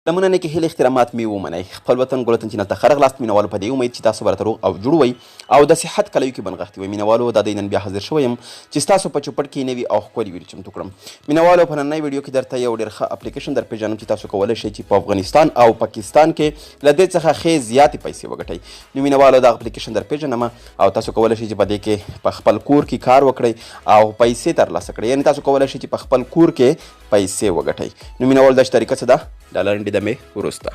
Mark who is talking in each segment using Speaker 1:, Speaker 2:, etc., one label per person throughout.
Speaker 1: لمنه نه کې هیله احترامات مې ومنئ خپل وطن ګلوتن چینل ته ښه راغلاست مینوالو په دې امید چې تاسو به راته روغ او جوړ وئ او د صحت کلیو کې بنغښتي وئ مینوالو دا دی نن بیا حاضر شوی یم چې ستاسو په چوپړ کې نوي او ښکلي ویډیو چمتو کړم مینوالو په نننۍ ویډیو کې درته یو ډېر ښه اپلیکیشن در پېژنم چې تاسو کولی شئ چې په افغانستان او پاکستان کې له دې څخه ښې زیاتې پیسې وګټئ نو مینوالو دا اپلیکیشن در پېژنم او تاسو کولی شئ چې په دې کې په خپل کور کې کار وکړئ او پیسې ترلاسه کړئ یعنې تاسو کولی شئ چې په خپل کور کې پیسې وګټئ نو مینوالو دا طریقه څه ده د لنډې دمې وروسته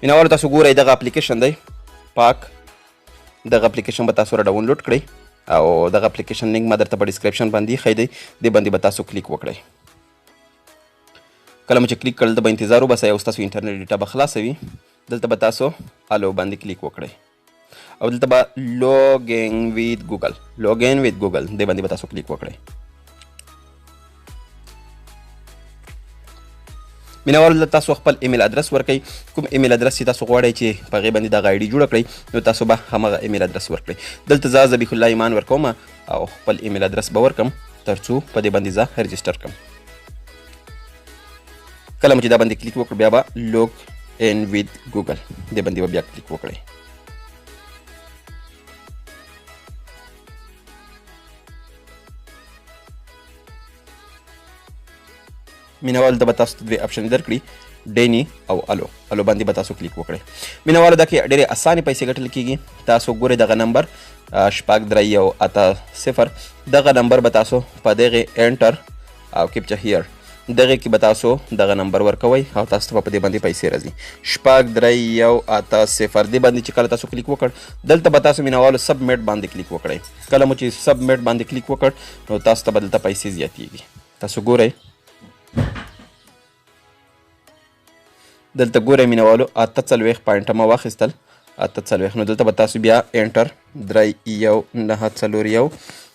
Speaker 1: مینوالو تاسو ګورئ دغه اپلیکیشن دی پاک دغه اپلیکیشن به تاسو را ډاونلوډ کړئ او دغه اپلیکیشن لینک ما درته په ډسکرپشن باندې ایښی دی دې باندې به تاسو کلیک وکړئ کله مو چې کلیک کړل د به انتظار وباسئ او ستاسو انټرنیټ ډیټا به خلاصه وي دلته به تاسو الو باندې کلیک وکړئ او دلته به لوګین ویت ګوګل دې باندې به تاسو کلیک وکړئ مینوالو تاسو خپل ایمیل ادرس ورکړئ کوم ایمیل ادرس چې تاسو غواړئ چې په هغې باندې دغه آی ډي جوړه کړئ نو تاسو به همغه ایمیل ادرس ورکړئ دلته زه ذبیح الله ایمان ورکوم او خپل ایمیل ادرس به ورکړم تر څو په دې باندې زه رجسټر کړم کله مو چې دا باندې کلیک وکړو بیا به لوګ ان ویت ګوګل دې باندې به بیا کلیک وکړئ مینوالو دا به تاسو ته دوې اپشن درکړي ډینی او الو باندې به تاسو کلیک وکړئ مینوالو دا کې ډېرې اسانې پیسې ګټل کېږي تاسو ګورئ دغه نمبر 63180 دغه نمبر به تاسو په دغې انټر او کیپچا هیر دغه کې به تاسو دغه نمبر ورکوئ او تاسو ته په دې باندې پیسې راځي 63180 دې باندې چې کله تاسو کلیک وکړ دلته به تاسو مینوالو سبمیټ باندې کلیک وکړئ کله مو چې سبمیټ باندې کلیک وکړ نو تاسو ته به دلته پیسې زیاتېږي تاسو ګورئ دلته ګورئ مینوالو 48 پوینټه ما واخیستل 48 نو دلته به تاسو بیا انټر 3194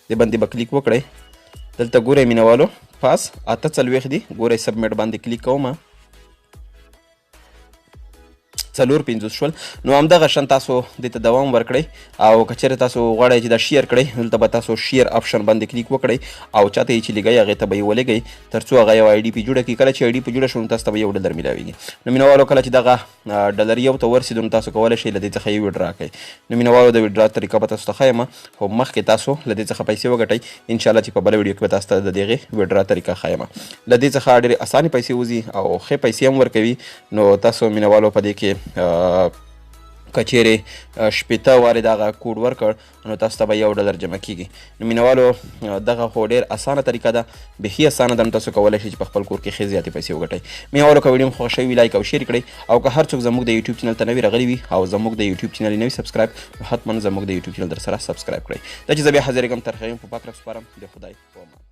Speaker 1: دې باندې به کلیک وکړئ دلته ګورئ مینوالو پاس 48 دي ګورئ سبمیټ باندې کلیک کوم 450 شول نو همدغه شان تاسو دې ته دوام ورکړئ او که چېرې تاسو غواړئ چې دا شیر کړئ دلته به تاسو شیر آپشن باندې کلیک وکړئ او چاته یې چې لګئ هغې ته به یې ولګئ تر څو هغه یو آی ډي پې جوړه کړي کله چې آی ډي پې جوړه شو نو تاسو ته به یو ډالر میلاویږي نو مینوالو کله چې دغه ډالر یو ته ورسېدو نو تاسو کولی شئ له دې څخه یې ویډرا کړئ نو مینوالو د ویډرا طریقه به تاسو ته ښیم خو مخکې تاسو له دې څخه پیسې وګټئ انشاءالله چې په بله ویډیو کې به تاسو ته د دغې ویډرا طریقه ښیم له دې څخه ډېرې اسانې پیسې وځي او ښې پیسې هم ورکوي نو تاسو مینوالو په دې کې که چیرې شپېته وارې دغه کوډ ورکړ نو تاسو ته به یو ډالر جمع کېږي نو مینوالو دغه خو ډېر اسانه طریقه ده بیخي اسانه ده نو تاسو کولی شئ چې په خپل کور کې ښې زیاتې پیسې وګټئ مینوالو که ویډیو مو خوښ شوي لایک او شیر کړئ او که هر څوک زموږ د یوټیوب چینل ته نوي راغلي وي او زموږ د یوټیوب چینل یې نوي سبسکرایب نو حتما زموږ د یوټیوب چینل در سره سبسکرایب کړئ دا چې زه بیا حاضرېږم تر هغې په پاک رب سپارم د خدای په امان